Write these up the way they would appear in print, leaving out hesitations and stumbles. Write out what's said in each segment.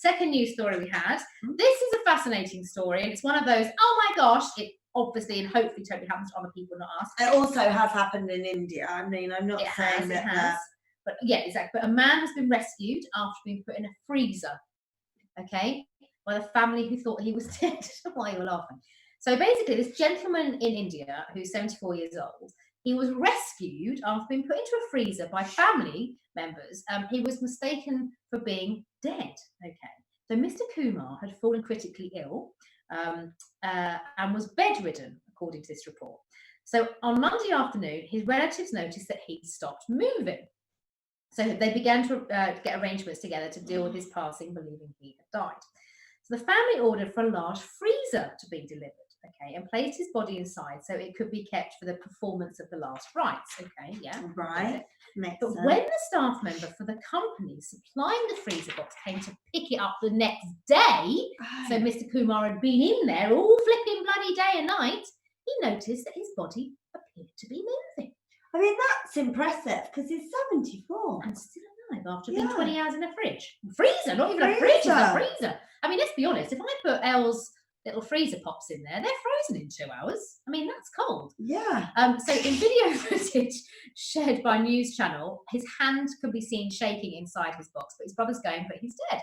second news story we had. This is a fascinating story, and it's one of those, oh my gosh, it obviously and hopefully totally happens to other people, not us. It also has happened in India. I mean, I'm not saying it has. But yeah, exactly. But a man has been rescued after being put in a freezer, okay, by the family who thought he was dead. Why you were laughing? So basically, this gentleman in India, who's 74 years old, he was rescued after being put into a freezer by family members. He was mistaken for being dead, okay. So Mr. Kumar had fallen critically ill and was bedridden, according to this report. So on Monday afternoon, his relatives noticed that he'd stopped moving. So they began to get arrangements together to deal with his passing, believing he had died. So the family ordered for a large freezer to be delivered, okay, and placed his body inside so it could be kept for the performance of the last rites, okay, yeah. Right. But when the staff member for the company supplying the freezer box came to pick it up the next day, so Mr. Kumar had been in there all flipping bloody day and night, he noticed that his body appeared to be moving. I mean, that's impressive because he's 74. And still alive after being 20 hours in a fridge. Freezer, not even a fridge, it's a freezer. I mean, let's be honest, if I put Elle's little freezer pops in there, they're frozen in 2 hours. I mean, that's cold. Yeah. So in video footage shared by News Channel, his hand could be seen shaking inside his box, but his brother's going, but he's dead.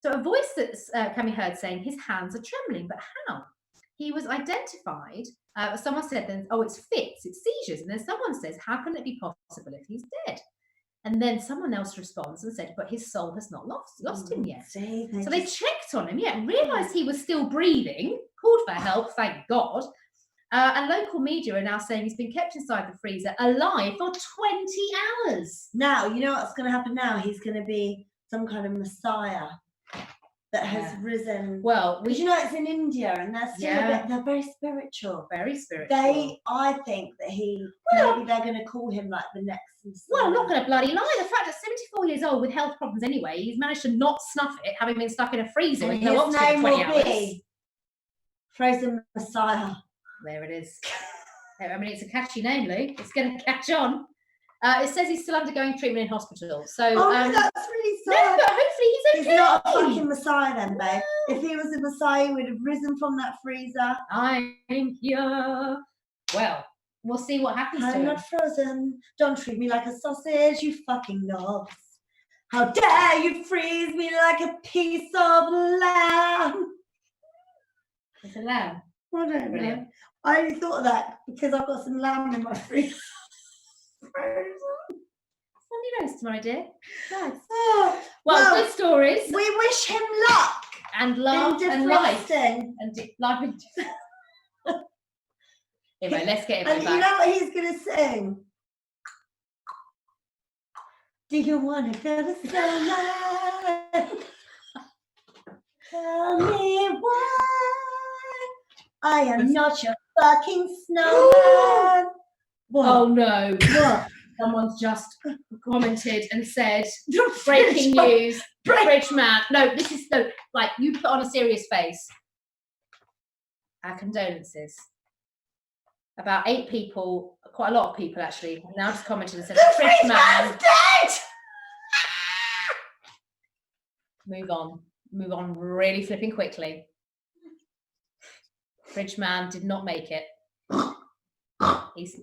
So a voice that's can be heard saying his hands are trembling, but how? He was identified, someone said then, oh, it's fits, it's seizures. And then someone says, how can it be possible if he's dead? And then someone else responds and said, but his soul has not lost him yet. So they checked on him, and realised he was still breathing, called for help, thank God. And local media are now saying he's been kept inside the freezer alive for 20 hours. Now, you know what's going to happen now? He's going to be some kind of messiah that has risen. Well, because you know it's in India, and they're still they're very spiritual. Very spiritual. I think that maybe they're going to call him like the next. Well, I'm not going to bloody lie. The fact that 74 years old with health problems anyway, he's managed to not snuff it, having been stuck in a freezer with no oxygen for 20 hours. Frozen Messiah. There it is. I mean, it's a catchy name, Lou. It's going to catch on. It says he's still undergoing treatment in hospital. So, that's really sad. No, but hopefully he's okay. He's not a fucking Messiah then, babe. If he was a Messiah, he would have risen from that freezer. I'm here. Well, we'll see what happens to him. I'm not frozen. Don't treat me like a sausage, you fucking knobs. How dare you freeze me like a piece of lamb? It's a lamb. I don't know. I only thought of that because I've got some lamb in my freezer. Sunday roast, my dear. Nice. Oh, well, good stories. We wish him luck and love and life and life and anyway, let's get him back. And you know what he's gonna sing? Do you want to go to summer? Tell me why I am not your fucking snowman. Oh no. What? Someone's just commented and said, breaking news, Fridge man. No, this is like, you put on a serious face. Our condolences. About 8 people, quite a lot of people actually, have now just commented and said, Fridge man. Dead! Move on really flipping quickly. Fridge man did not make it. He's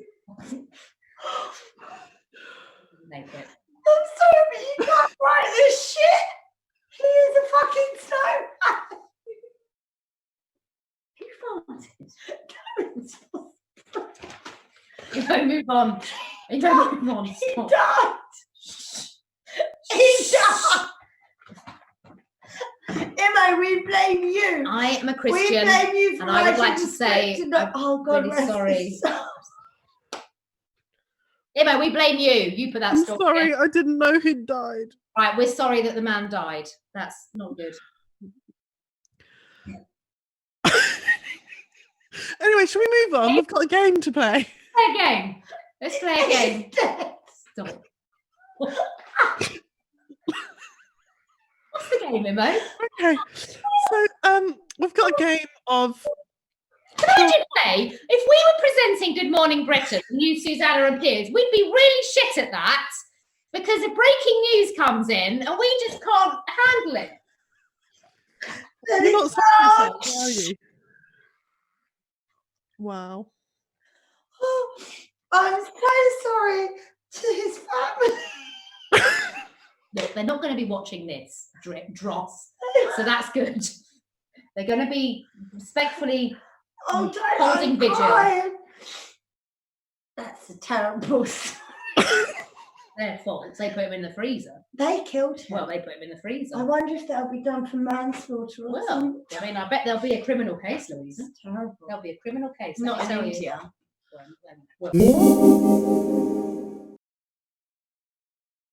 make it. I'm sorry, but you can't write this shit. He is a fucking snowman. Who farted? You don't move on. You don't move on. He died. He died. Emma, we blame you. I am a Christian. We blame you for and I would like to say, oh God, really sorry. Emma, we blame you. You put that story. Sorry, in. I didn't know he'd died. Right, we're sorry that the man died. That's not good. Anyway, shall we move on? We've got a game to play. Play a game. Let's play a game. Stop. What's the game, Emma? Okay. So, we've got a game of... Can I just say, if we were presenting Good Morning Britain and you, Susanna and Piers, we'd be really shit at that because if breaking news comes in and we just can't handle it. You're not saying this, are you? Wow. Oh, I'm so sorry to his family. Look, they're not going to be watching this, dross. So that's good. They're going to be respectfully Oh, Dad, holding I'm vigil. crying. That's a terrible story. Their fault. They put him in the freezer. They killed him. Well, they put him in the freezer. I wonder if that'll be done for manslaughter or something. I mean, I bet there'll be a criminal case, Louise. That's terrible. There'll be a criminal case. Not let me in tell you. India. Well,